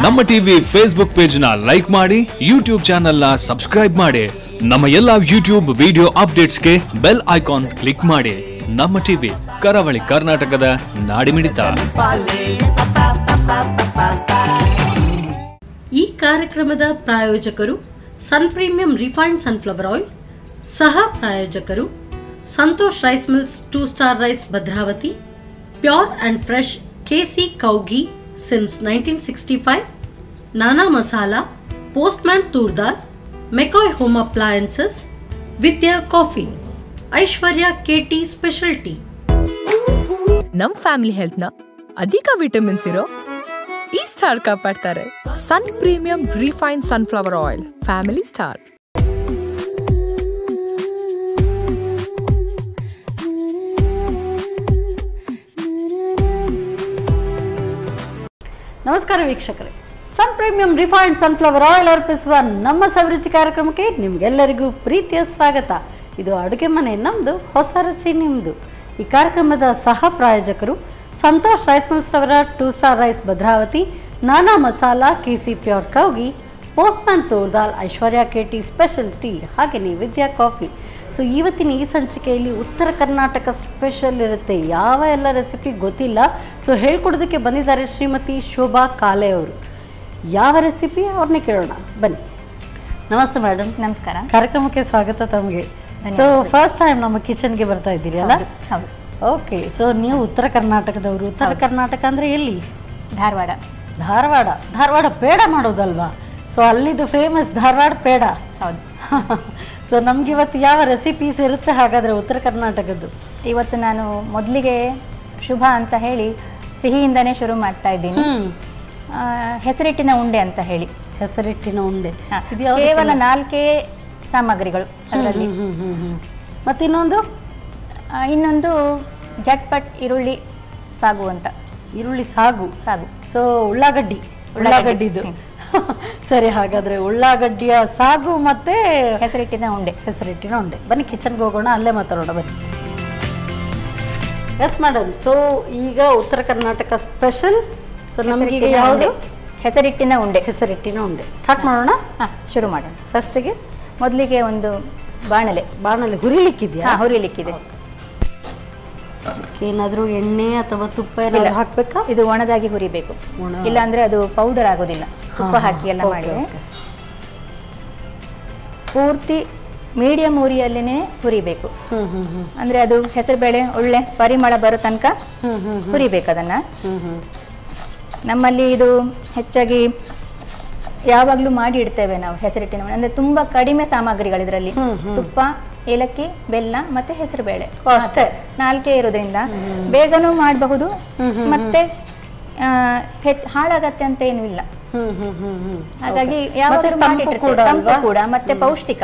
ನಮ್ಮ TV Facebook page ನ like ಮಾಡಿ, ಯೂಟ್ಯೂಬ್ ಚಾನೆಲ್ ನ ಸಬ್ಸ್ಕ್ರೈಬ್ ಮಾಡಿ, ನಮ್ಮ ಎಲ್ಲಾ ಯೂಟ್ಯೂಬ್ ವಿಡಿಯೋ ಅಪ್ಡೇಟ್ಸ್ಗೆ ಬೆಲ್ ಐಕಾನ್ ಕ್ಲಿಕ್ ಮಾಡಿ. ನಮ್ಮ ಟಿವಿ ಕರಾವಳಿ ಕರ್ನಾಟಕದ ನಾಡಿಮಿಡಿತ. ಈ ಕಾರ್ಯಕ್ರಮದ ಪ್ರಾಯೋಜಕರು Sun Premium refined sunflower oil, ಸಹ ಪ್ರಾಯೋಜಕರು Santosh rice mills 2 star rice Bhadravati, pure and fresh KC cow ghee since 1965, Nana masala, postman toor dal, McCoy home appliances, Vidya coffee, Aishwarya KT special tea. ನಮ್ ಫ್ಯಾಮಿಲಿ ಹೆಲ್ತ್ ನ ಅಧಿಕ ವಿಟಮಿನ್ಸ್ ಇರೋ ಈ ಸ್ಟಾರ್ ಕಾಪಾಡ್ತಾರೆ. Sun Premium refined sunflower oil, family star. ನಮಸ್ಕಾರ ವೀಕ್ಷಕರೇ, Sun Premium refined sunflower oil ಅರ್ಪಿಸುವ ನಮ್ಮ ಸವಿರುಚಿ ಕಾರ್ಯಕ್ರಮಕ್ಕೆ ನಿಮಗೆಲ್ಲರಿಗೂ ಪ್ರೀತಿಯ ಸ್ವಾಗತ. ಇದು ಅಡುಗೆ ಮನೆ ನಮ್ಮದು, ಹೊಸ ರುಚಿ ನಿಮ್ಮದು. ಈ ಕಾರ್ಯಕ್ರಮದ ಸಹ ಪ್ರಾಯೋಜಕರು ಸಂತೋಷ್ ರೈಸ್ ಮಿಲ್ಸ್ ಅವರ 2 ಸ್ಟಾರ್ ರೈಸ್ ಭದ್ರಾವತಿ, ನಾನಾ ಮಸಾಲಾ, ಕೆಸಿ ಪ್ಯೂರ್ ಕೌ ಘೀ, ಪೋಸ್ಟ್ಮ್ಯಾನ್ ತೂರ್ದಾಲ್, ಐಶ್ವರ್ಯ ಕೆಟಿ ಸ್ಪೆಷಲ್ ಟೀ, ಹಾಗೆಯೇ ವಿದ್ಯಾ ಕಾಫಿ. ಸೊ ಇವತ್ತಿನ ಈ ಸಂಚಿಕೆಯಲ್ಲಿ ಉತ್ತರ ಕರ್ನಾಟಕ ಸ್ಪೆಷಲ್ ಇರುತ್ತೆ. ಯಾವ ಎಲ್ಲ ರೆಸಿಪಿ ಗೊತ್ತಿಲ್ಲ. ಸೊ ಹೇಳ್ಕೊಡೋದಕ್ಕೆ ಬಂದಿದ್ದಾರೆ ಶ್ರೀಮತಿ ಶೋಭಾ ಕಾಲೆ ಅವರು. ಯಾವ ರೆಸಿಪಿ ಅವ್ರನ್ನೇ ಕೇಳೋಣ ಬನ್ನಿ. ನಮಸ್ತೆ ಮೇಡಮ್. ನಮಸ್ಕಾರ. ಕಾರ್ಯಕ್ರಮಕ್ಕೆ ಸ್ವಾಗತ ತಮಗೆ. ಸೊ ಫಸ್ಟ್ ಟೈಮ್ ನಮ್ಮ ಕಿಚನ್ಗೆ ಬರ್ತಾ ಇದ್ದೀರಿ ಅಲ್ಲ? ಹೌದು. ಓಕೆ. ಸೊ ನೀವು ಉತ್ತರ ಕರ್ನಾಟಕದವರು. ಉತ್ತರ ಕರ್ನಾಟಕ ಅಂದರೆ ಎಲ್ಲಿ? ಧಾರವಾಡ. ಧಾರವಾಡ. ಧಾರವಾಡ ಪೇಡ ಮಾಡೋದಲ್ವಾ? ಸೊ ಅಲ್ಲಿದು ಫೇಮಸ್ ಧಾರವಾಡ ಪೇಡ. ಹೌದು. ಸೊ ನಮ್ಗೆ ಇವತ್ತು ಯಾವ ರೆಸಿಪೀಸ್ ಇರುತ್ತೆ ಹಾಗಾದರೆ ಉತ್ತರ ಕರ್ನಾಟಕದ್ದು? ಇವತ್ತು ನಾನು ಮೊದಲಿಗೆ ಶುಭ ಅಂತ ಹೇಳಿ ಸಿಹಿಯಿಂದನೇ ಶುರು ಮಾಡ್ತಾ ಇದ್ದೀನಿ. ಹೆಸರಿಟ್ಟಿನ ಉಂಡೆ ಅಂತ ಹೇಳಿ. ಹೆಸರಿಟ್ಟಿನ ಉಂಡೆ ಕೇವಲ 4 ಸಾಮಗ್ರಿಗಳು ಅದರಲ್ಲಿ. ಮತ್ತು ಇನ್ನೊಂದು ಜಟ್ಪಟ್ ಈರುಳ್ಳಿ ಸಾಗು ಅಂತ. ಈರುಳ್ಳಿ ಸಾಗು. ಸೊ ಉಳ್ಳಾಗಡ್ಡಿದು. ಸರಿ, ಹಾಗಾದ್ರೆ ಉಳ್ಳಾಗಡ್ಡಿಯ ಸಾಗು ಮತ್ತೆ ಹೆಸರಿಟ್ಟಿನ ಉಂಡೆ. ಬನ್ನಿ ಕಿಚನ್ಗೆ ಹೋಗೋಣ, ಅಲ್ಲೇ ಮಾತಾಡೋಣ ಬನ್ನಿ. Yes madam. ಸೊ ಈಗ ಉತ್ತರ ಕರ್ನಾಟಕ ಸ್ಪೆಷಲ್. ಸೊ ನಮಗೆ ಯಾವುದು? ಹೆಸರಿಟ್ಟಿನ ಉಂಡೆ. ಸ್ಟಾರ್ಟ್ ಮಾಡೋಣ. ಶುರು ಮಾಡೋಣ. ಫಸ್ಟಿಗೆ ಮೊದಲಿಗೆ ಒಂದು ಬಾಣಲೆ ಹುರಿಲಿಕ್ಕಿದೆಯಾ? ಹುರಿಲಿಕ್ಕಿದೆ. ಏನಾದರೂ ಎಣ್ಣೆ ಅಥವಾ ತುಪ್ಪ ಏನಾದರೂ ಹಾಕಬೇಕಾ? ಇದು ಒಣದಾಗಿ ಹುರಿಬೇಕು, ಇಲ್ಲಾಂದ್ರೆ ಅದು ಪೌಡರ್ ಆಗೋದಿಲ್ಲ. ತುಪ್ಪ ಹಾಕಿ ಎಲ್ಲ ಮಾಡಿದ್ರೆ ಪೂರ್ತಿ ಮೀಡಿಯಂ ಉರಿಯಲ್ಲೇನೆ ಹುರಿಬೇಕು. ಅಂದ್ರೆ ಅದು ಹೆಸರುಬೇಳೆ ಒಳ್ಳೆ ಪರಿಮಳ ಬರೋ ತನಕ ಹುರಿಬೇಕು ಅದನ್ನ. ನಮ್ಮಲ್ಲಿ ಇದು ಹೆಚ್ಚಾಗಿ ಯಾವಾಗಲೂ ಮಾಡಿ ಇಡ್ತೇವೆ ನಾವು ಹೆಸರಿಟ್ಟಿನ. ಅಂದ್ರೆ ತುಂಬಾ ಕಡಿಮೆ ಸಾಮಗ್ರಿಗಳು ಇದರಲ್ಲಿ. ತುಪ್ಪ, ಏಲಕ್ಕಿ, ಬೆಲ್ಲ ಮತ್ತೆ ಹೆಸರುಬೇಳೆ ಅಷ್ಟೇ, 4 ಇರೋದ್ರಿಂದ ಬೇಗನೂ ಮಾಡಬಹುದು. ಮತ್ತೆ ಹಾಳಾಗತ್ತೆ ಅಂತ ಏನು ಇಲ್ಲ. ಹಾಗಾಗಿ ಯಾವಾಗಲೂ ತಂಪು ಕೂಡ ಮತ್ತೆ ಪೌಷ್ಟಿಕ.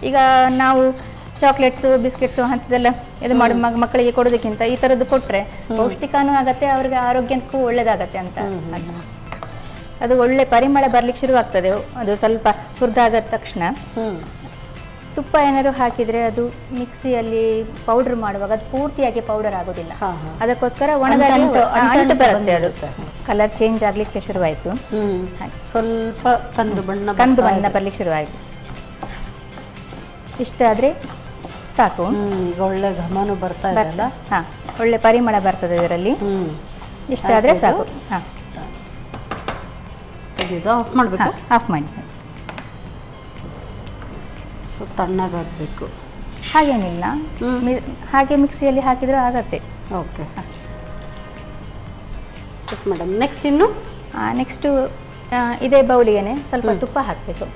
ಈಗ ನಾವು ಚಾಕ್ಲೇಟ್ಸು, ಬಿಸ್ಕೆಟ್ಸು ಅಂಥದ್ದೆಲ್ಲ ಇದು ಮಾಡಿ ಮಕ್ಕಳಿಗೆ ಕೊಡೋದಕ್ಕಿಂತ ಈ ಥರದ್ದು ಕೊಟ್ಟರೆ ಪೌಷ್ಟಿಕನೂ ಆಗತ್ತೆ, ಅವ್ರಿಗೆ ಆರೋಗ್ಯಕ್ಕೂ ಒಳ್ಳೇದಾಗತ್ತೆ ಅಂತ. ಅದು ಒಳ್ಳೆ ಪರಿಮಳ ಬರ್ಲಿಕ್ಕೆ ಶುರು ಆಗ್ತದೆ. ಅದು ಸ್ವಲ್ಪ ಹುರಿದಾಗದ ತಕ್ಷಣ ತುಪ್ಪ ಏನಾದ್ರು ಹಾಕಿದ್ರೆ ಅದು ಮಿಕ್ಸಿಯಲ್ಲಿ ಪೌಡರ್ ಮಾಡುವಾಗ ಅದು ಪೂರ್ತಿಯಾಗಿ ಪೌಡರ್ ಆಗೋದಿಲ್ಲ. ಅದಕ್ಕೋಸ್ಕರ ಒಣದಾಗಿ ಅಂಟು ಬರುತ್ತೆ. ಅದು ಕಲರ್ ಚೇಂಜ್ ಆಗ್ಲಿಕ್ಕೆ ಶುರುವಾಯಿತು. ಸ್ವಲ್ಪ ಕಂದು ಬಣ್ಣ ಬರ್ಲಿಕ್ಕೆ ಶುರುವಾಯಿತು. ಇಷ್ಟಾದ್ರೆ ಸಾಕು. ಒಳ್ಳೆ ಘಮನು ಬರ್ತಾ ಇದೆ. ಒಳ್ಳೆ ಪರಿಮಳ ಬರ್ತದೆ ಇದರಲ್ಲಿ. ಇಷ್ಟಾದ್ರೆ ಸಾಕು. ಆಫ್ ಮಾಡಬೇಕು. ಆಫ್ ಮಾಡಿ ಸರ್. ತಣ್ಣಗಾಗಬೇಕು. ಹಾಗೇನಿಲ್ಲ, ಹಾಗೆ ಮಿಕ್ಸಿಯಲ್ಲಿ ಹಾಕಿದ್ರೆ ಆಗತ್ತೆ. Okay madam. ನೆಕ್ಸ್ಟು ಇದೇ ಬೌಲಿಗೆ ಸ್ವಲ್ಪ ತುಪ್ಪ ಹಾಕಬೇಕು.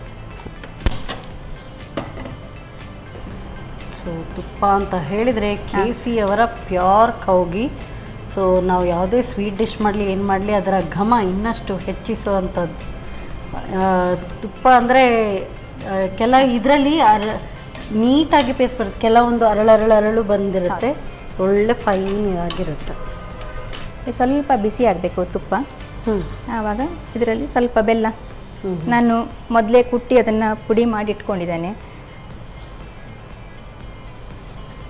ಸೊ ತುಪ್ಪ ಅಂತ ಹೇಳಿದರೆ ಕೆಸಿ ಅವರ ಪ್ಯೂರ್ ಕೌ ಘೀ. ಸೊ ನಾವು ಯಾವುದೇ ಸ್ವೀಟ್ ಡಿಶ್ ಮಾಡಲಿ ಏನು ಮಾಡಲಿ ಅದರ ಘಮ ಇನ್ನಷ್ಟು ಹೆಚ್ಚಿಸುವಂಥದ್ದು. ತುಪ್ಪ ಅಂದರೆ ಇದರಲ್ಲಿ ನೀಟಾಗಿ ಪೇಸ್ಟ್ ಬರುತ್ತೆ, ಕೆಲವೊಂದು ಅರಳು ಬಂದಿರುತ್ತೆ, ಒಳ್ಳೆ ಫೈನ್ ಆಗಿರುತ್ತೆ. ಸ್ವಲ್ಪ ಬಿಸಿ ಆಗಬೇಕು ತುಪ್ಪ. ಆವಾಗ ಇದರಲ್ಲಿ ಸ್ವಲ್ಪ ಬೆಲ್ಲ, ನಾನು ಮೊದಲೇ ಕುಟ್ಟಿ ಅದನ್ನು ಪುಡಿ ಮಾಡಿ ಇಟ್ಕೊಂಡಿದ್ದೇನೆ.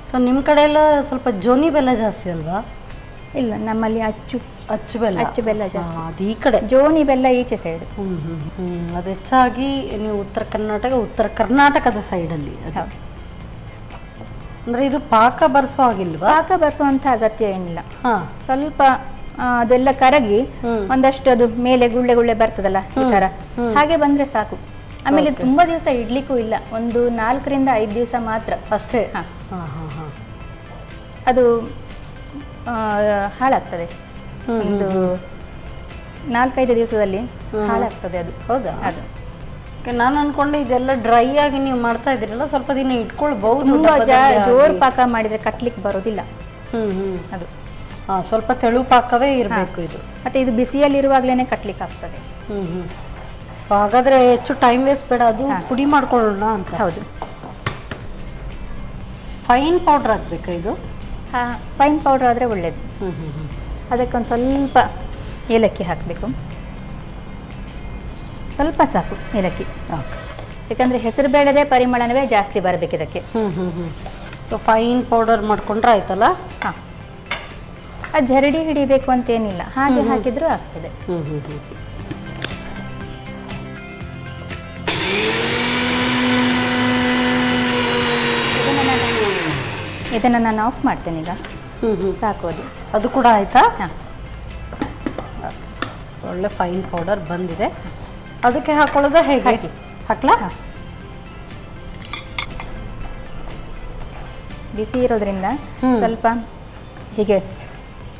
ಸೊ ನಿಮ್ಮ ಕಡೆ ಎಲ್ಲ ಸ್ವಲ್ಪ ಜೋನಿ ಬೆಲ್ಲ ಜಾಸ್ತಿ ಅಲ್ವಾ? ಇಲ್ಲ, ನಮ್ಮಲ್ಲಿ ಅಚ್ಚು ಬೆಲ್ಲ ಜಾಸ್ತಿ. ಅದು ಈ ಕಡೆ ಜೋನಿ ಬೆಲ್ಲ ಈಚೆ ಸೈಡ್. ಅದು ಹೆಚ್ಚಾಗಿ ನೀವು ಉತ್ತರ ಕರ್ನಾಟಕದ ಸೈಡಲ್ಲಿ. ಅಂದ್ರೆ ಇದು ಪಾಕ ಬರ್ಸೋ ಆಗಿಲ್ವಾ? ಪಾಕ ಬರ್ಸುವಂತ ಅಗತ್ಯ ಏನಿಲ್ಲ. ಹಾ, ಸ್ವಲ್ಪ ಅದೆಲ್ಲ ಕರಗಿ ಒಂದಷ್ಟು ಅದು ಮೇಲೆ ಗುಳ್ಳೆ ಗುಳ್ಳೆ ಬರ್ತದಲ್ಲ ಈ ತರ, ಹಾಗೆ ಬಂದ್ರೆ ಸಾಕು. ಆಮೇಲೆ ತುಂಬಾ ದಿವಸ ಇಡ್ಲಿಕ್ಕೂ ಇಲ್ಲ, ಒಂದು 4 ರಿಂದ 5 ದಿವಸ ಮಾತ್ರ ಅಷ್ಟೇ. ಅದು ಹಾಳಾಗ್ತದೆ. ಒಂದು 4-5 ದಿವಸದಲ್ಲಿ ಹಾಳಾಗ್ತದೆ ಅದು. ಹೌದಾ? ಅದು ನಾನು ಅನ್ಕೊಂಡೆ ಇದೆಲ್ಲ ಡ್ರೈ ಆಗಿ ನೀವು ಮಾಡ್ತಾ ಇದ್ರಲ್ಲ, ಸ್ವಲ್ಪ ದಿನ ಇಟ್ಕೊಳ್ಬಹುದು. ತುಂಬಾ ಜೋರ್ ಪಾಕ ಮಾಡಿದ್ರೆ ಕಟ್ಲಿಕ್ಕೆ ಬರೋದಿಲ್ಲ ಅದು. ಸ್ವಲ್ಪ ತೆಳು ಪಾಕವೇ ಇರಬೇಕು ಇದು. ಮತ್ತೆ ಇದು ಬಿಸಿಯಲ್ಲಿರುವಾಗ್ಲೇನೆ ಕಟ್ಲಿಕ್ಕೆ ಆಗ್ತದೆ. ಹಾಗಾದ್ರೆ ಹೆಚ್ಚು ಟೈಮ್ ವೇಸ್ಟ್ ಬೇಡ, ಅದು ಪುಡಿ ಮಾಡ್ಕೊಳ್ಳೋಣ ಅಂತ. ಹೌದು. ಫೈನ್ ಪೌಡರ್ ಹಾಕ್ಬೇಕಾ ಇದು? ಫೈನ್ ಪೌಡರ್ ಆದರೆ ಒಳ್ಳೇದು. ಅದಕ್ಕೊಂದು ಸ್ವಲ್ಪ ಏಲಕ್ಕಿ ಹಾಕಬೇಕು, ಸ್ವಲ್ಪ ಸಾಕು ಏಲಕ್ಕಿ. ಯಾಕಂದರೆ ಹೆಸರು ಬೇಳೆದೇ ಪರಿಮಳವೇ ಜಾಸ್ತಿ ಬರಬೇಕು ಇದಕ್ಕೆ. ಸೊ ಫೈನ್ ಪೌಡರ್ ಮಾಡ್ಕೊಂಡ್ರೆ ಆಯ್ತಲ್ಲ? ಹಾಂ, ಅದು ಜರಡಿ ಹಿಡಿಬೇಕು ಅಂತೇನಿಲ್ಲ, ಹಾಗೆ ಹಾಕಿದ್ರೂ ಆಗ್ತದೆ. ಇದನ್ನು ನಾನು ಆಫ್ ಮಾಡ್ತೇನೆ ಈಗ. ಸಾಕು ಅದು. ಅದು ಕೂಡ ಆಯ್ತಾ? ಹಾಂ, ಒಳ್ಳೆ ಫೈನ್ ಪೌಡರ್ ಬಂದಿದೆ. ಅದಕ್ಕೆ ಹಾಕೊಳ್ಳೋದು ಹೇಗೆ? ಹಾಕ್ಲಾ? ಬಿಸಿ ಇರೋದ್ರಿಂದ ಸ್ವಲ್ಪ ಹೀಗೆ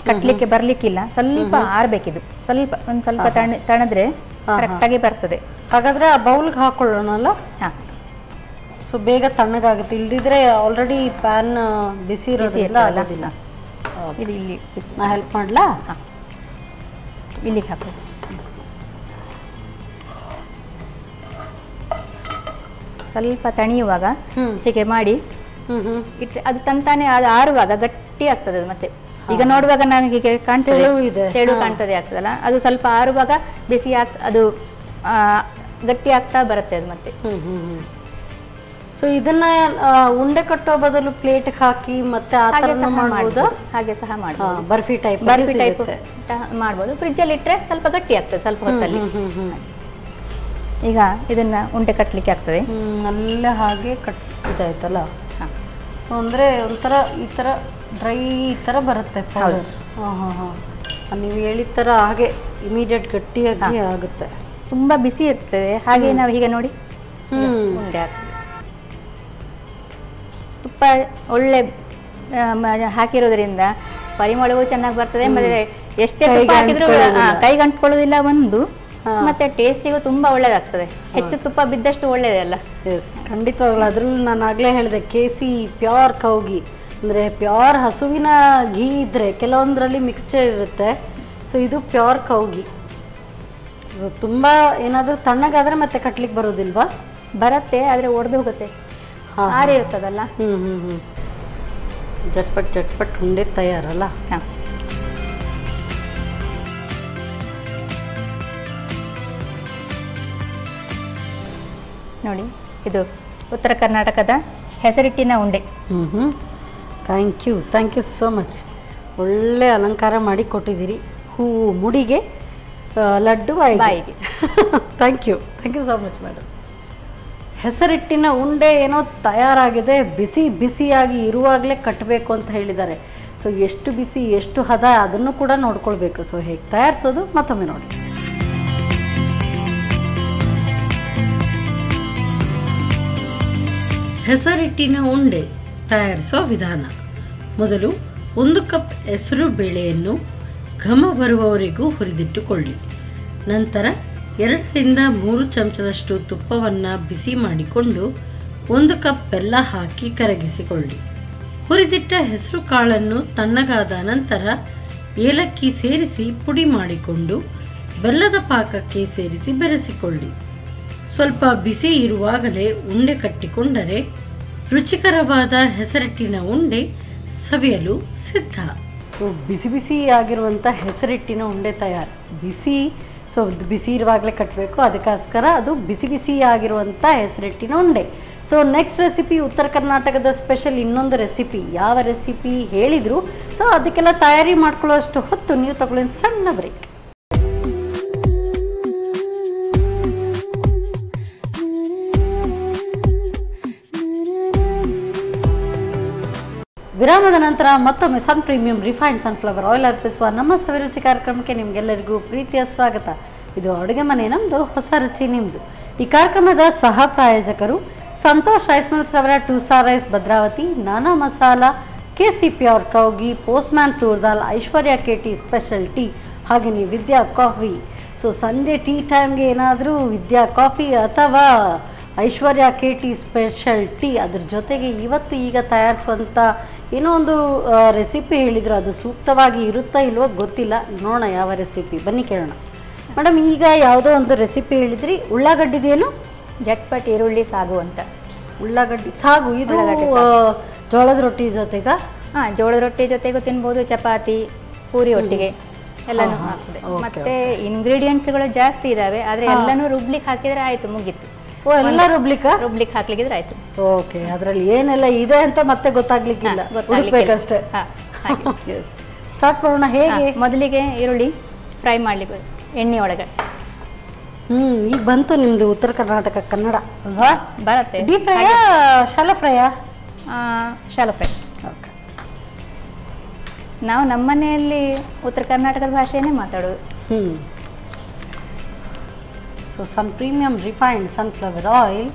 ಕಟ್ಲಿಕ್ಕೆ ಬರ್ಲಿಕ್ಕಿಲ್ಲ, ಸ್ವಲ್ಪ ಆರ್ಬೇಕಿದು. ಒಂದು ಸ್ವಲ್ಪ ತಣದ್ರೆ ಕರೆಕ್ಟಾಗಿ ಬರ್ತದೆ. ಹಾಗಾದ್ರೆ ಆ ಬೌಲ್ಗೆ ಹಾಕೊಳ್ಳೋಣಲ್ಲ? ಹಾಂ, ಸೊ ಬೇಗ ತಣ್ಣಗಾಗುತ್ತೆ. ಇಲ್ದಿದ್ರೆ ಆಲ್ರೆಡಿ ಪ್ಯಾನ್ ಬಿಸಿ ಇರೋದ್ರಿಂದ ಆಗೋದಿಲ್ಲ. ಇದು ಇಲ್ಲಿ ನಾ ಹೆಲ್ಪ್ ಮಾಡ್ಲಾ? ಹಾಂ, ಇಲ್ಲಿಗೆ ಹಾಕಿ. ಸ್ವಲ್ಪ ತಣಿಯುವಾಗ ಹೀಗೆ ಮಾಡಿ ಇಟ್ಟರೆ ಅದು ತಂತಾನೆ ಅದು ಆರುವಾಗ ಗಟ್ಟಿ ಆಗ್ತದೆ ಅದು. ಮತ್ತೆ ಈಗ ನೋಡುವಾಗ ನಮಗೆ ಹೀಗೆ ಕಾಣ್ತದೆ, ತೆಳು ಕಾಣ್ತದೆ ಆಗ್ತದಲ್ಲ, ಅದು ಸ್ವಲ್ಪ ಆರುವಾಗ ಬಿಸಿ ಅದು ಗಟ್ಟಿ ಆಗ್ತಾ ಬರುತ್ತೆ ಅದು ಮತ್ತೆ. ಸೊ ಇದನ್ನ ಉಂಡೆ ಕಟ್ಟೋ ಬದಲು ಪ್ಲೇಟ್ಗೆ ಹಾಕಿ ಮತ್ತೆ ಆ ಥರ ಮಾಡ್ಬೋದು. ಹಾಗೆ ಸಹ ಮಾಡ್ಬೋದು. ಬರ್ಫಿ ಟೈಪ್ ಮಾಡ್ಬೋದು. ಫ್ರಿಜ್ಜಲ್ಲಿ ಇಟ್ಟರೆ ಸ್ವಲ್ಪ ಗಟ್ಟಿ ಆಗ್ತದೆ ಸ್ವಲ್ಪ ಹೊತ್ತಲ್ಲಿ. ಈಗ ಇದನ್ನ ಉಂಡೆ ಕಟ್ಟಲಿಕ್ಕೆ ಆಗ್ತದೆ. ಅಲ್ಲ ಹಾಗೆ ಇದಾಯ್ತಲ್ಲ. ಸೊ ಅಂದರೆ ಒಂಥರ ಈ ಥರ ಡ್ರೈ ಈ ಥರ ಬರುತ್ತೆ ಪೌಡರ್. ನೀವು ಹೇಳಿದ ಥರ ಹಾಗೆ ಇಮಿಡಿಯೇಟ್ ಗಟ್ಟಿಯಾಗಿ ಆಗುತ್ತೆ. ತುಂಬ ಬಿಸಿ ಇರ್ತದೆ. ಹಾಗೆ ನಾವು ಹೀಗೆ ನೋಡಿ ಉಂಡೆ ಆಗ್ತದೆ. ತುಪ್ಪ ಒಳ್ಳೆ ಹಾಕಿರೋದ್ರಿಂದ ಪರಿಮಳವೂ ಚೆನ್ನಾಗಿ ಬರ್ತದೆ. ಮತ್ತೆ ಎಷ್ಟೇ ತುಪ್ಪ ಹಾಕಿದ್ರು ಕೈಗೆ ಅಂಟ್ಕೊಳ್ಳೋದಿಲ್ಲ ಒಂದು, ಮತ್ತೆ ಟೇಸ್ಟಿಗೂ ತುಂಬಾ ಒಳ್ಳೇದಾಗ್ತದೆ. ಹೆಚ್ಚು ತುಪ್ಪ ಬಿದ್ದಷ್ಟು ಒಳ್ಳೇದಲ್ಲ. ಖಂಡಿತವಾಗ್ಲೂ. ಅದ್ರಲ್ಲೂ ನಾನು ಆಗಲೇ ಹೇಳಿದೆ, ಕೇಸಿ ಪ್ಯೂರ್ ಕೌ ಘೀ ಅಂದರೆ ಪ್ಯೂರ್ ಹಸುವಿನ ಘೀ ಇದ್ದರೆ ಕೆಲವೊಂದರಲ್ಲಿ ಮಿಕ್ಸ್ಚರ್ ಇರುತ್ತೆ. ಸೊ ಇದು ಪ್ಯೂರ್ ಕೌ ಘೀ. ಸೊ ತುಂಬ ಏನಾದರೂ ತಣ್ಣಗಾದರೆ ಮತ್ತೆ ಕಟ್ಲಿಕ್ಕೆ ಬರೋದಿಲ್ವಾ? ಬರುತ್ತೆ, ಆದರೆ ಒಡೆದು ಹೋಗುತ್ತೆ. ಆರಿ ಇರ್ತದಲ್ಲ. ಜಟ್ಪಟ್ ಉಂಡೆ ತಯಾರಲ್ಲ. ಹಾಂ, ನೋಡಿ ಇದು ಉತ್ತರ ಕರ್ನಾಟಕದ ಹೆಸರಿಟ್ಟಿನ ಉಂಡೆ. Thank you so much. ಒಳ್ಳೆ ಅಲಂಕಾರ ಮಾಡಿ ಕೊಟ್ಟಿದ್ದೀರಿ. ಹೂವು ಮುಡಿಗೆ, ಲಡ್ಡು ಬಾಯಿಗೆ. Thank you so much madam. ಹೆಸರಿಟ್ಟಿನ ಉಂಡೆ ಏನೋ ತಯಾರಾಗಿದೆ. ಬಿಸಿಯಾಗಿ ಇರುವಾಗಲೇ ಕಟ್ಟಬೇಕು ಅಂತ ಹೇಳಿದ್ದಾರೆ. ಸೊ ಎಷ್ಟು ಬಿಸಿ ಎಷ್ಟು ಹದ ಅದನ್ನು ಕೂಡ ನೋಡ್ಕೊಳ್ಬೇಕು. ಸೊ ಹೇಗೆ ತಯಾರಿಸೋದು ಮತ್ತೊಮ್ಮೆ ನೋಡಿ. ಹೆಸರಿಟ್ಟಿನ ಉಂಡೆ ತಯಾರಿಸೋ ವಿಧಾನ. ಮೊದಲು 1 ಕಪ್ ಹೆಸರು ಬೇಳೆಯನ್ನು ಘಮ ಬರುವವರೆಗೂ ಹುರಿದಿಟ್ಟುಕೊಳ್ಳಿ. ನಂತರ 2 ರಿಂದ 3 ಚಮಚದಷ್ಟು ತುಪ್ಪವನ್ನು ಬಿಸಿ ಮಾಡಿಕೊಂಡು 1 ಕಪ್ ಬೆಲ್ಲ ಹಾಕಿ ಕರಗಿಸಿಕೊಳ್ಳಿ. ಹುರಿದಿಟ್ಟ ಹೆಸರು ಕಾಳನ್ನು ತಣ್ಣಗಾದ ನಂತರ ಏಲಕ್ಕಿ ಸೇರಿಸಿ ಪುಡಿ ಮಾಡಿಕೊಂಡು ಬೆಲ್ಲದ ಪಾಕಕ್ಕೆ ಸೇರಿಸಿ ಬೆರೆಸಿಕೊಳ್ಳಿ. ಸ್ವಲ್ಪ ಬಿಸಿ ಇರುವಾಗಲೇ ಉಂಡೆ ಕಟ್ಟಿಕೊಂಡರೆ ರುಚಿಕರವಾದ ಹೆಸರಿಟ್ಟಿನ ಉಂಡೆ ಸವಿಯಲು ಸಿದ್ಧ. ಬಿಸಿ ಆಗಿರುವಂಥ ಹೆಸರಿಟ್ಟಿನ ಉಂಡೆ ತಯಾರು. ಬಿಸಿ ಇರುವಾಗಲೇ ಕಟ್ಟಬೇಕು, ಅದಕ್ಕೋಸ್ಕರ ಅದು ಬಿಸಿ ಆಗಿರುವಂಥ ಹೆಸರಿಟ್ಟಿನ ಉಂಡೆ. ಸೊ ನೆಕ್ಸ್ಟ್ ರೆಸಿಪಿ ಉತ್ತರ ಕರ್ನಾಟಕದ ಸ್ಪೆಷಲ್ ಇನ್ನೊಂದು ರೆಸಿಪಿ. ಯಾವ ರೆಸಿಪಿ ಹೇಳಿದ್ರು. ಸೊ ಅದಕ್ಕೆಲ್ಲ ತಯಾರಿ ಮಾಡ್ಕೊಳ್ಳೋಷ್ಟು ಹೊತ್ತು ನೀವು ತಗೊಳ್ಳಿ ಸಣ್ಣ ಬ್ರೇಕ್. ವಿರಾಮದ ನಂತರ ಮತ್ತೊಮ್ಮೆ ಸನ್ ಪ್ರೀಮಿಯಂ ರಿಫೈನ್ಡ್ ಸನ್ಫ್ಲವರ್ ಆಯಿಲ್ ಅರ್ಪಿಸುವ ನಮ್ಮ ಸವಿರುಚಿ ಕಾರ್ಯಕ್ರಮಕ್ಕೆ ನಿಮಗೆಲ್ಲರಿಗೂ ಪ್ರೀತಿಯ ಸ್ವಾಗತ. ಇದು ಅಡುಗೆ ಮನೆ ನಮ್ಮದು, ಹೊಸ ರುಚಿ ನಿಮ್ಮದು. ಈ ಕಾರ್ಯಕ್ರಮದ ಸಹ ಪ್ರಾಯೋಜಕರು ಸಂತೋಷ್ ರೈಸ್ ಮಿಲ್ಸ್ ರವರ 2 star rice Bhadravati, Nana masala, KC pure cow ghee, postman toor dal, Aishwarya KT special tea, ಹಾಗೆಯೇ ವಿದ್ಯಾ ಕಾಫಿ. ಸೊ ಸಂಜೆ ಟೀ ಟೈಮ್ಗೆ ಏನಾದರೂ ವಿದ್ಯಾ ಕಾಫಿ ಅಥವಾ ಐಶ್ವರ್ಯ KT ಸ್ಪೆಷಲ್ ಟೀ, ಅದ್ರ ಜೊತೆಗೆ ಇವತ್ತು ಈಗ ತಯಾರಿಸುವಂಥ ಏನೋ ಒಂದು ರೆಸಿಪಿ ಹೇಳಿದ್ರು. ಅದು ಸೂಕ್ತವಾಗಿ ಇರುತ್ತಾ ಇಲ್ವೋ ಗೊತ್ತಿಲ್ಲ, ನೋಡೋಣ ಯಾವ ರೆಸಿಪಿ, ಬನ್ನಿ ಕೇಳೋಣ. ಮೇಡಮ್, ಈಗ ಯಾವುದೋ ಒಂದು ರೆಸಿಪಿ ಹೇಳಿದ್ರಿ, ಉಳ್ಳಾಗಡ್ಡಿದೇನು? ಜಟ್ಪಟ್ ಈರುಳ್ಳಿ ಸಾಗು ಅಂತ. ಉಳ್ಳಾಗಡ್ಡಿ ಸಾಗು, ಇದು ಜೋಳದ ರೊಟ್ಟಿ ಜೊತೆಗ? ಹಾಂ, ಜೋಳದ ರೊಟ್ಟಿ ಜೊತೆಗೂ ತಿನ್ಬೋದು, ಚಪಾತಿ, ಪೂರಿ ಒಟ್ಟಿಗೆ ಎಲ್ಲನೂ ಹಾಕ್ತದೆ. ಮತ್ತೆ ಇಂಗ್ರೀಡಿಯೆಂಟ್ಸ್ಗಳು ಜಾಸ್ತಿ ಇದಾವೆ, ಆದರೆ ಎಲ್ಲನೂ ರುಬ್ಲಿಕ್ಕೆ ಹಾಕಿದರೆ ಆಯಿತು, ಮುಗೀತು. ಎಲ್ಲ ರುಬ್ಲಿಕ್ಕೆ ಹಾಕ್ಲಿಕ್ಕಿದ್ರೆ ಆಯ್ತು. ಓಕೆ, ಅದರಲ್ಲಿ ಏನೆಲ್ಲ ಇದೆ ಅಂತ ಮತ್ತೆ ಗೊತ್ತಾಗ್ಲಿಕ್ಕಿಲ್ಲ, ಗೊತ್ತಾಗ್ಲಿಕ್ಕಷ್ಟೇ. ಸ್ಟಾರ್ಟ್ ಮಾಡೋಣ. ಹೇಗೆ? ಮೊದಲಿಗೆ ಈರುಳ್ಳಿ ಫ್ರೈ ಮಾಡ್ಲಿಕ್ಕೆ ಎಣ್ಣೆ ಒಳಗೆ. ಈಗ ಬಂತು ನಿಮ್ದು ಉತ್ತರ ಕರ್ನಾಟಕ ಕನ್ನಡ ಅಲ್ವಾ? ಬರುತ್ತೆ. ಡೀಪ್ ಫ್ರೈ, ಶಾಲೋ ಫ್ರೈಯಾ? Shallow fry. ಓಕೆ. ನಾವು ನಮ್ಮ ಮನೆಯಲ್ಲಿ ಉತ್ತರ ಕರ್ನಾಟಕದ ಭಾಷೆಯನ್ನೇ ಮಾತಾಡೋದು. So Sun Premium refined sunflower oil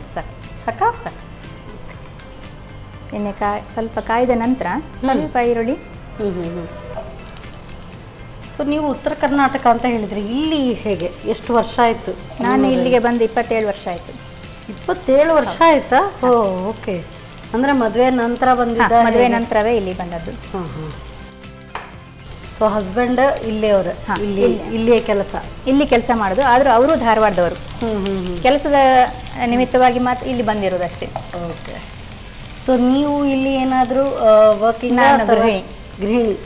ಸಾಕಾ? ಎಣ್ಣೆ ಸ್ವಲ್ಪ ಕಾಯ್ದ ನಂತರ ಸ್ವಲ್ಪ ಈರುಳ್ಳಿ. ಸೊ ನೀವು ಉತ್ತರ ಕರ್ನಾಟಕ ಅಂತ ಹೇಳಿದ್ರಿ, ಇಲ್ಲಿ ಹೇಗೆ, ಎಷ್ಟು ವರ್ಷ ಆಯಿತು? ನಾನು ಇಲ್ಲಿಗೆ ಬಂದು 27 ವರ್ಷ ಆಯಿತು. 27 ವರ್ಷ ಆಯ್ತಾ? ಓ, ಓಕೆ. ಅಂದರೆ ಮದುವೆ ನಂತರ ಬಂದಿದ್ದ? ಮದುವೆ ನಂತರವೇ ಇಲ್ಲಿ ಬಂದದ್ದು. ಸೊ ಹಸ್ಬೆಂಡ್ ಇಲ್ಲೇ ಅವರು? ಇಲ್ಲಿಯೇ ಕೆಲಸ? ಇಲ್ಲಿ ಕೆಲಸ ಮಾಡೋದು, ಆದರೂ ಅವರು ಧಾರವಾಡದವರು. ಕೆಲಸದ ನಿಮಿತ್ತವಾಗಿ ಮಾತ್ರ ಇಲ್ಲಿ ಬಂದಿರೋದು ಅಷ್ಟೇ. ಓಕೆ. ಸೊ ನೀವು ಇಲ್ಲಿ ಏನಾದರೂ ವರ್ಕಿಂಗ್? ಗೃಹಿಣಿ.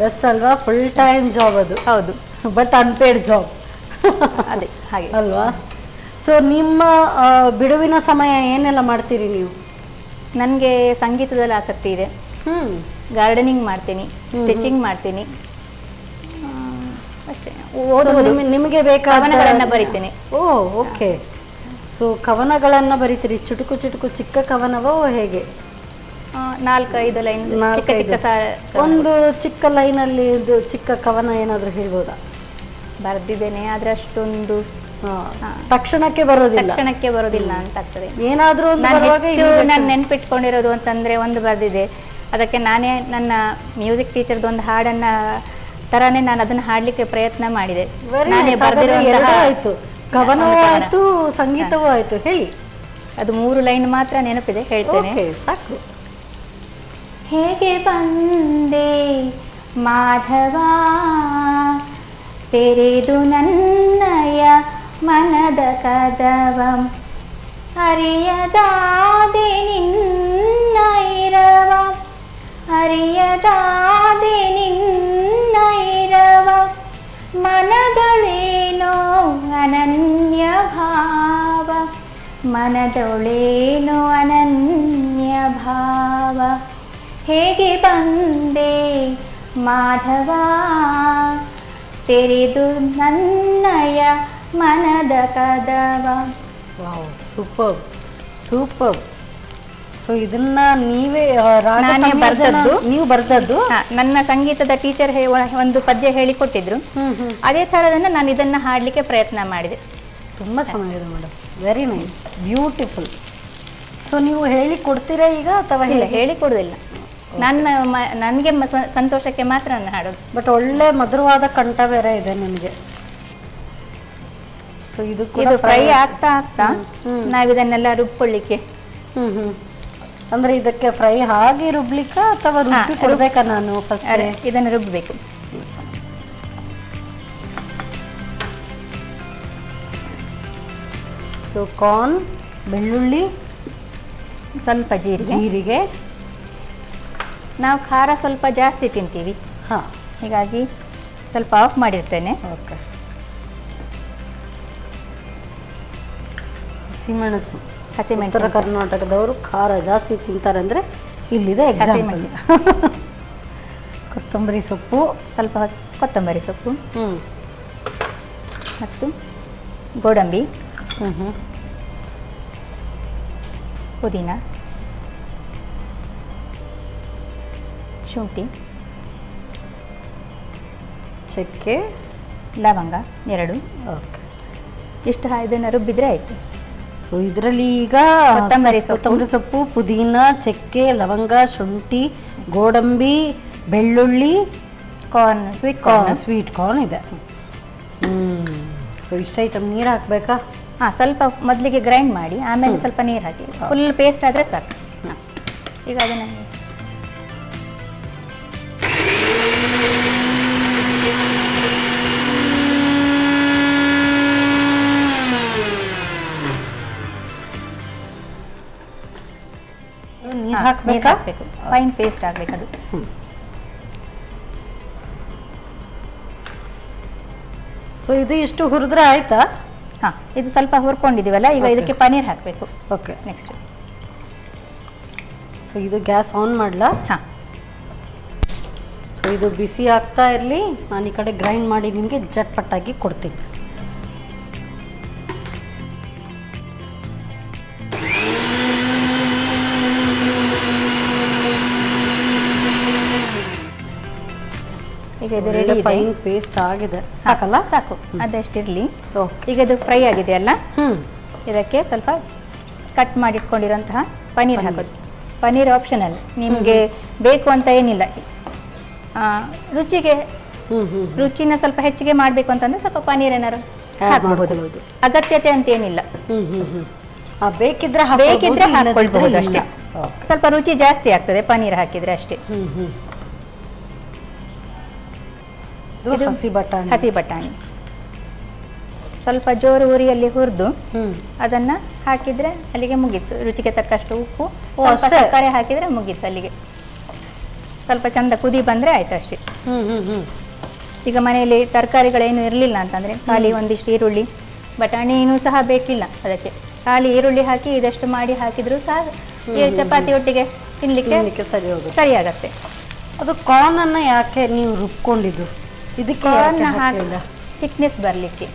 ಬೆಸ್ಟ್ ಅಲ್ವಾ? ಫುಲ್ ಟೈಮ್ ಜಾಬ್ ಅದು. ಹೌದು, ಬಟ್ ಅನ್ಪೇಡ್ ಜಾಬ್. ಅದೇ ಹಾಗೆ ಅಲ್ವಾ? ಸೊ ನಿಮ್ಮ ಬಿಡುವಿನ ಸಮಯ ಏನೆಲ್ಲ ಮಾಡ್ತೀರಿ ನೀವು? ನನಗೆ ಸಂಗೀತದಲ್ಲಿ ಆಸಕ್ತಿ ಇದೆ. ಗಾರ್ಡನಿಂಗ್ ಮಾಡ್ತೀನಿ, ಸ್ಟಿಚಿಂಗ್ ಮಾಡ್ತೀನಿ ಅಷ್ಟೇ. ನಿಮಗೆ ಬೇಕಾದ ಕವನಗಳನ್ನು ಬರಿತೀನಿ. ಓ, ಓಕೆ. ಸೊ ಕವನಗಳನ್ನು ಬರಿತೀರಿ? ಚುಟುಕು ಚುಟುಕು ಚಿಕ್ಕ ಕವನವೋ ಹೇಗೆ? 4-5 ಲೈನ್. ಒಂದು ಚಿಕ್ಕ ಲೈನಲ್ಲಿ ಇದು ಚಿಕ್ಕ ಕವನ ಏನಾದರೂ ಹೇಳ್ಬೋದಾ? ಬರೆದಿದ್ದೇನೆ, ಆದರೆ ಅಷ್ಟೊಂದು ತಕ್ಷಣಕ್ಕೆ ಬರೋದಿಲ್ಲ ಅಂತ ಆಗ್ತದೆ. ಏನಾದರೂ ನಾನು ನೆನ್ಪಿಟ್ಕೊಂಡಿರೋದು ಅಂತಂದ್ರೆ ಒಂದು ಬರೆದಿದೆ, ಅದಕ್ಕೆ ನಾನೇ ನನ್ನ ಮ್ಯೂಸಿಕ್ ಟೀಚರ್ದು ಒಂದು ಹಾಡನ್ನ ತರಾನೇ ನಾನು ಅದನ್ನ ಹಾಡ್ಲಿಕ್ಕೆ ಪ್ರಯತ್ನ ಮಾಡಿದೆ. ನಾನೇ ಬರೆದಿರುವಂತಹ ಆಯ್ತು, ಕವನವೂ ಆಯ್ತು, ಸಂಗೀತವೂ ಆಯ್ತು. ಹೇಳಿ. ಅದು 3 ಲೈನ್ ಮಾತ್ರ ನೆನಪಿದೆ, ಹೇಳ್ತೇನೆ. ಸಾಕು. ಹೇಗೆ ಬಂದೆ ಮಾಧವ, ತೆರೆದು ನನ್ನಯ ಮನದ ಕದವ, ಅರಿಯದಾದೆ ನಿನ್ನ ಇರವ, ಅರಿಯದಾದೆ ನಿನ್ನ ಇರವ, ಮನದೊಳೇನೋ ಅನನ್ಯ ಭಾವ, ಮನದೊಳೇನೋ ಅನನ್ಯ ಭಾವ. ಹೇಗೆ ಬಂದೆ ಮಾಧವ, ತೆರೆದು ನನ್ನಯ ಮನದ ಕದವ. Wow, super super. ಸೊ ಇದನ್ನ ನೀವೇ ಬರೆದದ್ದು? ನೀವು ಬರೆದದ್ದು? ನನ್ನ ಸಂಗೀತದ ಟೀಚರ್ ಒಂದು ಪದ್ಯ ಹೇಳಿಕೊಟ್ಟಿದ್ರು, ಅದೇ ಥರದನ್ನ ನಾನು ಇದನ್ನ ಹಾಡಲಿಕ್ಕೆ ಪ್ರಯತ್ನ ಮಾಡಿದೆ. ತುಂಬ ಚೆನ್ನಾಗಿದೆ madam, very nice, beautiful. So ನೀವು ಹೇಳಿ ಕೊಡ್ತೀರಾ ಈಗ ಅಥವಾ? ಹೇಳಿಕೊಡುದಿಲ್ಲ, ನನಗೆ ಸಂತೋಷಕ್ಕೆ ಮಾತ್ರ ನಾನು ಹಾಡೋದು. ಬಟ್ ಒಳ್ಳೆ ಮಧುರವಾದ ಕಂಠ ಬೇರೆ ಇದೆ ನಿಮಗೆ. ಸೊ ಇದು ಫ್ರೈ ಆಗ್ತಾ ಆಗ್ತಾ ನಾವಿದನ್ನೆಲ್ಲ ರುಬ್ಕೊಳ್ಳಿಕ್ಕೆ. ಅಂದ್ರೆ ಇದಕ್ಕೆ ಫ್ರೈ ಹಾಗೆ ರುಬ್ಲಿಕ್ಕ ಅಥವಾ ರುಬ್ಬಿ ಕೊಡ್ಬೇಕಾ? ನಾನು ಫಸ್ಟ್ ಇದನ್ನು ರುಬ್ಬಬೇಕು. ಸೊ ಕಾರ್ನ್, ಬೆಳ್ಳುಳ್ಳಿ, ಸ್ವಲ್ಪ ಜೀರಿಗೆ. ನಾವು ಖಾರ ಸ್ವಲ್ಪ ಜಾಸ್ತಿ ತಿಂತೀವಿ, ಹೀಗಾಗಿ ಸ್ವಲ್ಪ ಆಫ್ ಮಾಡಿರ್ತೇನೆ. ಓಕೆ. ಹಸಿಮೆಣಸು ಉತ್ತರ ಕರ್ನಾಟಕದವರು ಖಾರ ಜಾಸ್ತಿ ತಿಂತಾರೆ ಅಂದರೆ ಇಲ್ಲಿದೆ ಎಕ್ಸಾಂಪಲ್. ಕೊತ್ತಂಬರಿ ಸೊಪ್ಪು, ಸ್ವಲ್ಪ ಕೊತ್ತಂಬರಿ ಸೊಪ್ಪು ಮತ್ತು ಗೋಡಂಬಿ, ಪುದೀನ, ಶುಂಠಿ, ಚಕ್ಕೆ, ಲವಂಗ 2. ಓಕೆ, ಇಷ್ಟು ಇದನ್ನು ರುಬ್ಬಿದ್ರೆ ಆಯಿತು. ಸೊ ಇದರಲ್ಲಿ ಈಗ ಕೊತ್ತಂಬರಿ ಸೊಪ್ಪು, ಪುದೀನ, ಚಕ್ಕೆ, ಲವಂಗ, ಶುಂಠಿ, ಗೋಡಂಬಿ, ಬೆಳ್ಳುಳ್ಳಿ, ಕಾರ್ನ್, ಸ್ವೀಟ್ ಕಾರ್ನ್ ಇದೆ. ಸೊ ಇಷ್ಟು ಐಟಮ್ ನೀರು ಹಾಕಬೇಕಾ? ಹಾಂ, ಸ್ವಲ್ಪ ಮೊದಲಿಗೆ ಗ್ರೈಂಡ್ ಮಾಡಿ ಆಮೇಲೆ ಸ್ವಲ್ಪ ನೀರು ಹಾಕಿ, ಫುಲ್ ಪೇಸ್ಟ್ ಆದರೆ ಸಾಕು. ಈಗ ಅದನ್ನು ನೀರು ಹಾಕಬೇಕು, ಫೈನ್ ಪೇಸ್ಟ್ ಆಗಬೇಕದು. ಸೊ ಇದು ಇಷ್ಟು ಹುರಿದ್ರೆ ಆಯ್ತಾ? ಹಾಂ, ಇದು ಸ್ವಲ್ಪ ಹುರ್ಕೊಂಡಿದ್ದೀವಲ್ಲ, ಈಗ ಇದಕ್ಕೆ ಪನ್ನೀರ್ ಹಾಕಬೇಕು. Okay, next. ಸೊ ಇದು ಗ್ಯಾಸ್ ಆನ್ ಮಾಡಲಾ? ಹಾಂ. ಸೊ ಇದು ಬಿಸಿ ಆಗ್ತಾ ಇರಲಿ, ನಾನು ಈ ಕಡೆ ಗ್ರೈಂಡ್ ಮಾಡಿ ನಿಮಗೆ ಜಟ್ಪಟ್ಟಾಗಿ ಕೊಡ್ತೀನಿ. ಈಗ ಇದು ರೆಡಿ, ಫೈನ್ ಪೇಸ್ಟ್ ಆಗಿದೆ, ಸಾಕಲ್ಲ? ಸಾಕು, ಅದಷ್ಟಿರಲಿ. ಈಗ ಇದು ಫ್ರೈ ಆಗಿದೆಯಲ್ಲ, ಇದಕ್ಕೆ ಸ್ವಲ್ಪ ಕಟ್ ಮಾಡಿಟ್ಕೊಂಡಿರೋಂತಹ ಪನ್ನೀರ್ ಹಾಕೋದು. ಪನ್ನೀರ್ ಆಪ್ಷನಲ್, ನಿಮಗೆ ಬೇಕು ಅಂತ ಏನಿಲ್ಲ. ರುಚಿನ ಸ್ವಲ್ಪ ಹೆಚ್ಚಿಗೆ ಮಾಡಬೇಕು ಅಂತಂದ್ರೆ ಸ್ವಲ್ಪ ಪನ್ನೀರ್ ಏನಾರು ಹಾಕಬಹುದು, ಅಗತ್ಯತೆ ಅಂತ ಏನಿಲ್ಲ. ಬೇಕಿದ್ರೆ ಹಾಕೊಳ್ಬಹುದು ಅಷ್ಟೇ. ಸ್ವಲ್ಪ ರುಚಿ ಜಾಸ್ತಿ ಆಗ್ತದೆ ಪನ್ನೀರ್ ಹಾಕಿದ್ರೆ ಅಷ್ಟೇ. ಹಸಿ ಬಟಾಣಿ ಸ್ವಲ್ಪ ಜೋರು ಉರಿಯಲ್ಲಿ ಹುರಿದು ಅದನ್ನ ಹಾಕಿದ್ರೆ ಅಲ್ಲಿಗೆ ಮುಗೀತು. ರುಚಿಗೆ ತಕ್ಕಷ್ಟು ಉಪ್ಪು, ಸಕ್ಕರೆ ಹಾಕಿದ್ರೆ ಮುಗೀತು ಅಲ್ಲಿಗೆ. ಸ್ವಲ್ಪ ಚಂದ ಕುದಿ ಬಂದ್ರೆ ಆಯ್ತು ಅಷ್ಟೇ. ಈಗ ಮನೆಯಲ್ಲಿ ತರಕಾರಿಗಳೇನು ಇರಲಿಲ್ಲ ಅಂತಂದ್ರೆ ಖಾಲಿ ಒಂದಿಷ್ಟು ಈರುಳ್ಳಿ, ಬಟಾಣಿನೂ ಸಹ ಬೇಕಿಲ್ಲ ಅದಕ್ಕೆ, ಖಾಲಿ ಈರುಳ್ಳಿ ಹಾಕಿ ಇದಷ್ಟು ಮಾಡಿ ಹಾಕಿದ್ರು ಸಹ ಚಪಾತಿ ಒಟ್ಟಿಗೆ ತಿನ್ಲಿಕ್ಕೆ ಸರಿ ಆಗತ್ತೆ. ಅದು ಕಾರ್ನ್ ಅನ್ನ ಯಾಕೆ ನೀವು ರುಬ್ಕೊಂಡಿದ್ದು? ಇದಕ್ಕೆ ಥಿಕ್ನೆಸ್ ಬರಲಿಕ್ಕೆ.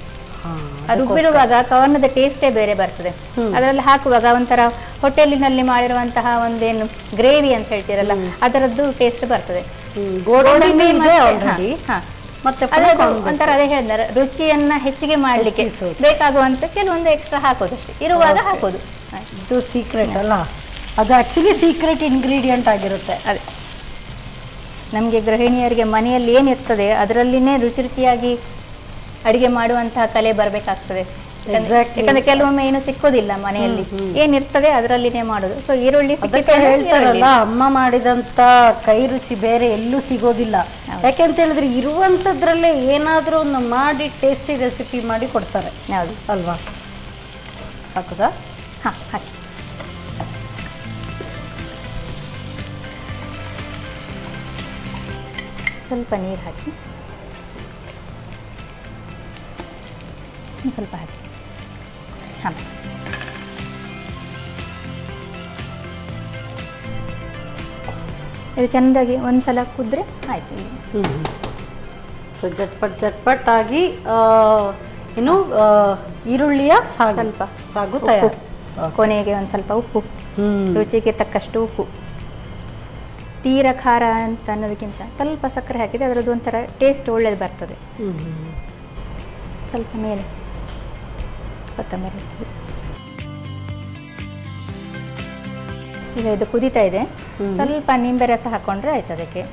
ರುಬ್ಬಿರುವಾಗ ಕಾರ್ನದ ಟೇಸ್ಟೇ ಬೇರೆ ಬರ್ತದೆ. ಅದರಲ್ಲಿ ಹಾಕುವಾಗ ಒಂಥರ ಹೋಟೆಲಿನಲ್ಲಿ ಮಾಡಿರುವಂತಹ ಒಂದೇನು ಗ್ರೇವಿ ಅಂತ ಹೇಳ್ತೀರಲ್ಲ, ಅದರದ್ದು ಟೇಸ್ಟ್ ಬರ್ತದೆ. ಮತ್ತೆ ಒಂಥರ ಅದೇ ಹೇಳಿದಾರೆ, ರುಚಿಯನ್ನ ಹೆಚ್ಚಿಗೆ ಮಾಡ್ಲಿಕ್ಕೆ ಬೇಕಾಗುವಂತ ಕೆಲವೊಂದು ಎಕ್ಸ್ಟ್ರಾ ಹಾಕೋದು ಅಷ್ಟೇ, ಇರುವಾಗ ಹಾಕೋದು. ಇದು ಸೀಕ್ರೆಟ್ ಅಲ್ಲ, ಅದು ಆಕ್ಚುಲಿ ಸೀಕ್ರೆಟ್ ಇಂಗ್ರೀಡಿಯೆಂಟ್ ಆಗಿರುತ್ತೆ. ಅದೇ ನಮಗೆ ಗೃಹಿಣಿಯರಿಗೆ ಮನೆಯಲ್ಲಿ ಏನಿರ್ತದೆ ಅದರಲ್ಲಿನೇ ರುಚಿ ರುಚಿಯಾಗಿ ಅಡಿಗೆ ಮಾಡುವಂತಹ ಕಲೆ ಬರಬೇಕಾಗ್ತದೆ. ಯಾಕಂದ್ರೆ ಕೆಲವೊಮ್ಮೆ ಏನು ಸಿಕ್ಕೋದಿಲ್ಲ ಮನೆಯಲ್ಲಿ, ಏನಿರ್ತದೆ ಅದರಲ್ಲಿನೇ ಮಾಡೋದು. ಸೊ ಈರುಳ್ಳಿ ಹೇಳ್ತಾರಲ್ಲ, ಅಮ್ಮ ಮಾಡಿದಂತ ಕೈ ರುಚಿ ಬೇರೆ ಎಲ್ಲೂ ಸಿಗೋದಿಲ್ಲ. ಯಾಕೆಂತ ಹೇಳಿದ್ರೆ ಇರುವಂತದ್ರಲ್ಲೇ ಏನಾದ್ರೂ ಒಂದು ಮಾಡಿ ಟೇಸ್ಟಿ ರೆಸಿಪಿ ಮಾಡಿ ಕೊಡ್ತಾರೆ. ಯಾವುದು ಅಲ್ವಾ? ಹಾಕುದಾ? ಹಾ, ಹಾಕಿ. ಸ್ವಲ್ಪ ನೀರು ಹಾಕಿ, ಸ್ವಲ್ಪ ಹಾಕಿ. ಹಾಂ, ಇದು ಚೆಂದಾಗಿ ಒಂದ್ಸಲ ಕುದ್ರೆ ಆಯ್ತು. ಸೊ ಜಟ್ಪಟ್ ಆಗಿ ಇನ್ನು ಈರುಳ್ಳಿಯ ಸ್ವಲ್ಪ ಸಾಗು ತಯಾರು. ಕೊನೆಗೆ ಒಂದು ಸ್ವಲ್ಪ ಉಪ್ಪು, ರುಚಿಗೆ ತಕ್ಕಷ್ಟು ಉಪ್ಪು. ತೀರ ಖಾರ ಅಂತ ಅನ್ನೋದಕ್ಕಿಂತ ಸ್ವಲ್ಪ ಸಕ್ಕರೆ ಹಾಕಿದರೆ ಅದರದ್ದು ಒಂಥರ ಟೇಸ್ಟ್ ಒಳ್ಳೇದು ಬರ್ತದೆ. ಸ್ವಲ್ಪ ಮೇಲೆ ಕೊತ್ತಂಬರಿ. ಈಗ ಇದು ಕುದೀತಾ ಇದೆ, ಸ್ವಲ್ಪ ನಿಂಬೆ ರಸ ಹಾಕೊಂಡ್ರೆ ಆಯ್ತು ಅದಕ್ಕೆ.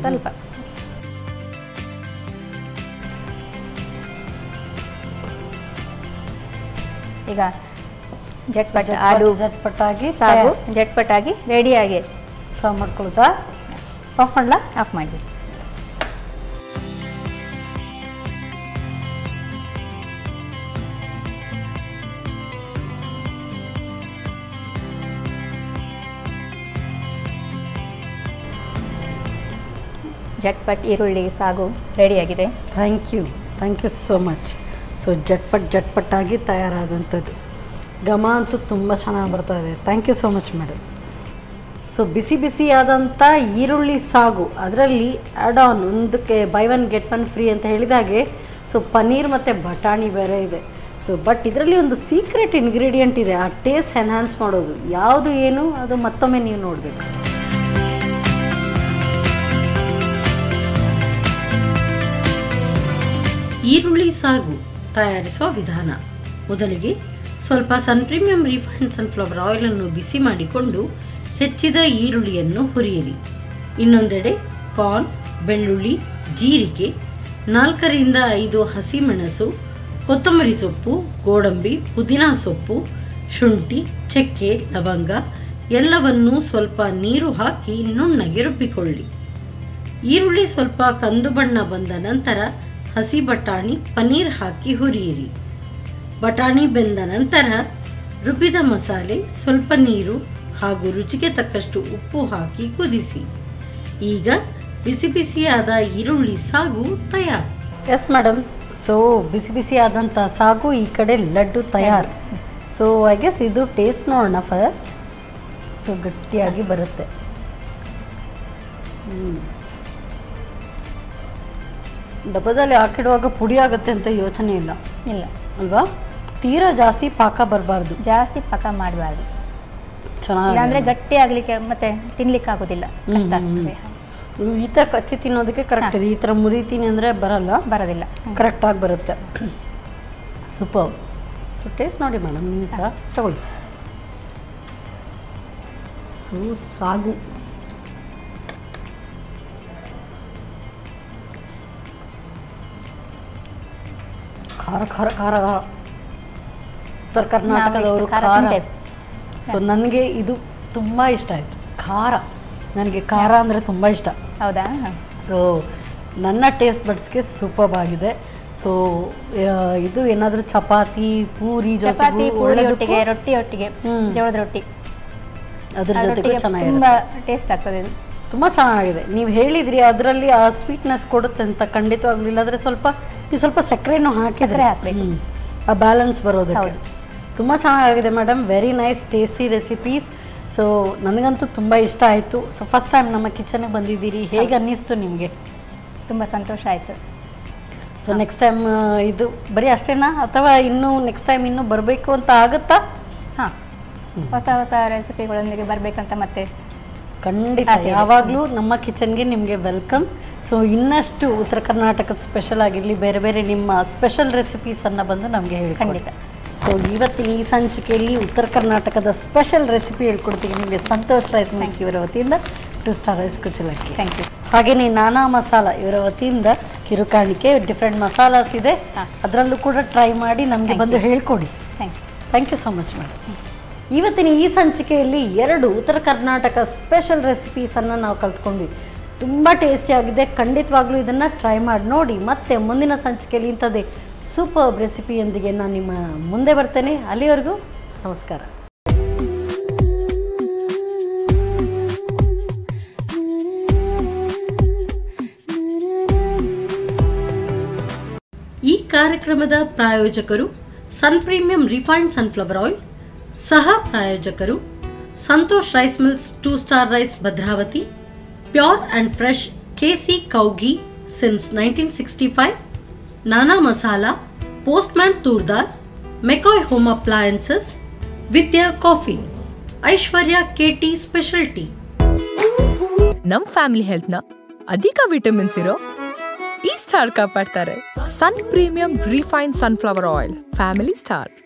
ಸ್ವಲ್ಪ ಈಗ ಜಟ್ಪಟ್ಟಾಗಿ ಸಾಗು ಜಟ್ಪಟ್ಟಾಗಿ ರೆಡಿಯಾಗಿ ಸರ್ವ್ ಮಾಡ್ಕೊಳ್ಳೋದಾ? ಆಫ್ ಮಾಡಲ? ಆಫ್ ಮಾಡಿ. ಜಟ್ಪಟ್ ಈರುಳ್ಳಿ ಸಾಗು ರೆಡಿಯಾಗಿದೆ. Thank you so much. So ಜಟ್ಪಟ್ಟಾಗಿ ತಯಾರಾದಂಥದ್ದು. ಘಮ ಅಂತೂ ತುಂಬ ಚೆನ್ನಾಗಿ ಬರ್ತಾ ಇದೆ. Thank you so much madam. So ಬಿಸಿ ಬಿಸಿ ಆದಂಥ ಈರುಳ್ಳಿ ಸಾಗು, ಅದರಲ್ಲಿ ಆ್ಯಡ್ ಆನ್ ಒಂದಕ್ಕೆ buy one get one free ಅಂತ ಹೇಳಿದಾಗೆ ಸೊ ಪನ್ನೀರ್ ಮತ್ತು ಬಟಾಣಿ ಬೇರೆ ಇದೆ. ಸೊ ಬಟ್ ಇದರಲ್ಲಿ ಒಂದು ಸೀಕ್ರೆಟ್ ಇಂಗ್ರೀಡಿಯೆಂಟ್ ಇದೆ, ಆ ಟೇಸ್ಟ್ ಎನ್ಹಾನ್ಸ್ ಮಾಡೋದು. ಯಾವುದು ಏನು ಅದು ಮತ್ತೊಮ್ಮೆ ನೀವು ನೋಡಬೇಕು. ಈರುಳ್ಳಿ ಸಾಗು ತಯಾರಿಸುವ ವಿಧಾನ. ಮೊದಲಿಗೆ ಸ್ವಲ್ಪ ಸನ್ ಪ್ರೀಮಿಯಂ ರಿಫೈನ್ಡ್ ಸನ್ಫ್ಲವರ್ ಆಯಿಲನ್ನು ಬಿಸಿ ಮಾಡಿಕೊಂಡು ಹೆಚ್ಚಿದ ಈರುಳ್ಳಿಯನ್ನು ಹುರಿಯಿರಿ. ಇನ್ನೊಂದೆಡೆ ಕಾರ್ನ್, ಬೆಳ್ಳುಳ್ಳಿ, ಜೀರಿಗೆ, 4ರಿಂದ 5 ಹಸಿಮೆಣಸು, ಕೊತ್ತಂಬರಿ ಸೊಪ್ಪು, ಗೋಡಂಬಿ, ಪುದೀನಾ ಸೊಪ್ಪು, ಶುಂಠಿ, ಚಕ್ಕೆ, ಲವಂಗ ಎಲ್ಲವನ್ನೂ ಸ್ವಲ್ಪ ನೀರು ಹಾಕಿ ನುಣ್ಣಗೆ ರುಬ್ಬಿಕೊಳ್ಳಿ. ಈರುಳ್ಳಿ ಸ್ವಲ್ಪ ಕಂದು ಬಣ್ಣ ಬಂದ ನಂತರ ಹಸಿ ಬಟಾಣಿ, ಪನ್ನೀರ್ ಹಾಕಿ ಹುರಿಯಿರಿ. ಬಟಾಣಿ ಬೆಂದ ನಂತರ ರುಬ್ಬಿದ ಮಸಾಲೆ, ಸ್ವಲ್ಪ ನೀರು ಹಾಗೂ ರುಚಿಗೆ ತಕ್ಕಷ್ಟು ಉಪ್ಪು ಹಾಕಿ ಕುದಿಸಿ. ಈಗ ಬಿಸಿ ಬಿಸಿಯಾದ ಈರುಳ್ಳಿ ಸಾಗು ತಯಾರು. ಎಸ್ ಮೇಡಮ್, ಸೊ ಬಿಸಿ ಬಿಸಿ ಆದಂಥ ಸಾಗು ಈ ಕಡೆ ಲಡ್ಡು ತಯಾರು. ಸೊ ಐ ಗೆಸ್ ಇದು ಟೇಸ್ಟ್ ನೋಡೋಣ ಫಸ್ಟ್. ಸೊ ಗಟ್ಟಿಯಾಗಿ ಬರುತ್ತೆ. ಡಬ್ಬದಲ್ಲಿ ಹಾಕಿಡುವಾಗ ಪುಡಿ ಆಗುತ್ತೆ ಅಂತ ಯೋಚನೆ ಇಲ್ಲ ಅಲ್ವಾ? ತೀರಾ ಜಾಸ್ತಿ ಪಾಕ ಬರಬಾರ್ದು, ಜಾಸ್ತಿ ಪಾಕ ಮಾಡಬಾರ್ದು. ಚೆನ್ನಾಗಿ ಅಂದರೆ ಗಟ್ಟಿ ಆಗಲಿಕ್ಕೆ ಮತ್ತೆ ತಿನ್ಲಿಕ್ಕೆ ಆಗೋದಿಲ್ಲ, ಕಷ್ಟ ಆಗ್ತದೆ. ಈ ಥರ ಕಚ್ಚಿ ತಿನ್ನೋದಕ್ಕೆ ಕರೆಕ್ಟ್ ಇದೆ. ಈ ಥರ ಮುರಿತೀನಿ ಅಂದರೆ ಬರೋದಿಲ್ಲ, ಕರೆಕ್ಟಾಗಿ ಬರುತ್ತೆ. ಸೂಪರ್. ಸೊ ಟೇಸ್ಟ್ ನೋಡಿ ಮೇಡಮ್, ನೀವು ಸಹ ತಗೊಳ್ಳಿ. ಸೊ ಸಾಗು ಖಾರ ಖಾರ ಖಾರ ಉತ್ತರ ಕರ್ನಾಟಕದವರು ಖಾರ. ಸೊ ನನಗೆ ಇದು ತುಂಬ ಇಷ್ಟ ಆಯಿತು. ಖಾರ, ನನಗೆ ಖಾರ ಅಂದರೆ ತುಂಬ ಇಷ್ಟ. ಹೌದಾ? ಸೊ ನನ್ನ ಟೇಸ್ಟ್ ಬಡ್ಸ್ಗೆ ಸೂಪರ್ಬ್ ಆಗಿದೆ. ಸೊ ಇದು ಏನಾದರೂ ಚಪಾತಿ ಪೂರಿ ಒಟ್ಟಿಗೆ, ರೊಟ್ಟಿ ಒಟ್ಟಿಗೆ, ಜೋಳದ ರೊಟ್ಟಿ, ಅದ್ರ ಜೊತೆಗೆ ಚೆನ್ನಾಗಿದೆ, ತುಂಬ ಟೇಸ್ಟ್ ಆಗ್ತದೆ. ಇದು ತುಂಬ ಚೆನ್ನಾಗಿದೆ. ನೀವು ಹೇಳಿದ್ರಿ ಅದರಲ್ಲಿ ಆ ಸ್ವೀಟ್ನೆಸ್ ಕೊಡುತ್ತೆ ಅಂತ. ಖಂಡಿತವಾಗ್ಲೂ ಇಲ್ಲಾಂದರೆ ಸ್ವಲ್ಪ ಸಕ್ಕರೆನೂ ಹಾಕಿದರೆ ಹಾಕಬೇಕು, ಆ ಬ್ಯಾಲೆನ್ಸ್ ಬರೋದಕ್ಕೆ. ತುಂಬ ಚೆನ್ನಾಗಿದೆ madam. Very nice tasty recipes. So ನನಗಂತೂ ತುಂಬ ಇಷ್ಟ ಆಯಿತು. ಸೊ ಫಸ್ಟ್ ಟೈಮ್ ನಮ್ಮ ಕಿಚನ್ಗೆ ಬಂದಿದ್ದೀರಿ, ಹೇಗೆ ಅನ್ನಿಸ್ತು ನಿಮಗೆ? ತುಂಬ ಸಂತೋಷ ಆಯಿತು. ಸೊ ನೆಕ್ಸ್ಟ್ ಟೈಮ್ ಇದು ಬರೀ ಅಷ್ಟೇನಾ, ಅಥವಾ ಇನ್ನೂ ನೆಕ್ಸ್ಟ್ ಟೈಮ್ ಇನ್ನೂ ಬರಬೇಕು ಅಂತ ಆಗುತ್ತಾ? ಹಾಂ, ಹೊಸ ಹೊಸ ರೆಸಿಪಿಗಳೊಂದಿಗೆ ಬರಬೇಕಂತ ಮತ್ತೆ ಖಂಡಿತ ಯಾವಾಗಲೂ ನಮ್ಮ ಕಿಚನ್ಗೆ ನಿಮಗೆ ವೆಲ್ಕಮ್. ಸೊ ಇನ್ನಷ್ಟು ಉತ್ತರ ಕರ್ನಾಟಕದ ಸ್ಪೆಷಲ್ ಆಗಿರಲಿ, ಬೇರೆ ಬೇರೆ ನಿಮ್ಮ ಸ್ಪೆಷಲ್ ರೆಸಿಪೀಸನ್ನು ಬಂದು ನಮಗೆ ಹೇಳಿ. ಖಂಡಿತ. ಸೊ ಇವತ್ತಿನ ಈ ಸಂಚಿಕೆಯಲ್ಲಿ ಉತ್ತರ ಕರ್ನಾಟಕದ ಸ್ಪೆಷಲ್ ರೆಸಿಪಿ ಹೇಳ್ಕೊಡ್ತೀವಿ ನಿಮಗೆ. ಸಂತೋಷ್ ರೈಸ್ ಮಿಲ್ಸ್ ಇವರ ವತಿಯಿಂದ 2 ಸ್ಟಾರ್ ರೈಸ್ ಕುಚಲಕ್ಕಿ. Thank you. ಹಾಗೆಯೇ ನಾನಾ ಮಸಾಲ ಇವರ ವತಿಯಿಂದ ಕಿರುಕಾಣಿಕೆ, ಡಿಫ್ರೆಂಟ್ ಮಸಾಲಾಸ್ ಇದೆ, ಅದರಲ್ಲೂ ಕೂಡ ಟ್ರೈ ಮಾಡಿ ನಮಗೆ ಬಂದು ಹೇಳ್ಕೊಡಿ. Thank you so much madam. ಇವತ್ತಿನ ಈ ಸಂಚಿಕೆಯಲ್ಲಿ 2 ಉತ್ತರ ಕರ್ನಾಟಕ ಸ್ಪೆಷಲ್ ರೆಸಿಪೀಸನ್ನು ನಾವು ಕಲ್ತ್ಕೊಂಡ್ವಿ. ತುಂಬ ಟೇಸ್ಟಿಯಾಗಿದೆ. ಖಂಡಿತವಾಗ್ಲೂ ಇದನ್ನು ಟ್ರೈ ಮಾಡಿ ನೋಡಿ. ಮತ್ತೆ ಮುಂದಿನ ಸಂಚಿಕೆಯಲ್ಲಿ ಇಂಥದ್ದೇ ಸೂಪರ್ ರೆಸಿಪಿಯೊಂದಿಗೆ ನಾನು ನಿಮ್ಮ ಮುಂದೆ ಬರ್ತೇನೆ. ಅಲ್ಲಿವರೆಗೂ ನಮಸ್ಕಾರ. ಈ ಕಾರ್ಯಕ್ರಮದ ಪ್ರಾಯೋಜಕರು Sun Premium refined sunflower oil, ಸಹ ಪ್ರಾಯೋಜಕರು Santosh rice mills 2 star rice Bhadravati, pure and fresh KC cow ghee since 1965, Nana masala, postman toor dal, McCoy home appliances, Vidya coffee, Aishwarya KT specialty. ನಮ್ ಫ್ಯಾಮಿಲಿ ಹೆಲ್ತ್ ನ ಅಧಿಕ ವಿಟಮಿನ್ಸ್ ಇರೋ ಈ ಸ್ಟಾರ್ ಕಾಪಾಡ್ತಾರೆ. Sun Premium refined sunflower oil, family star.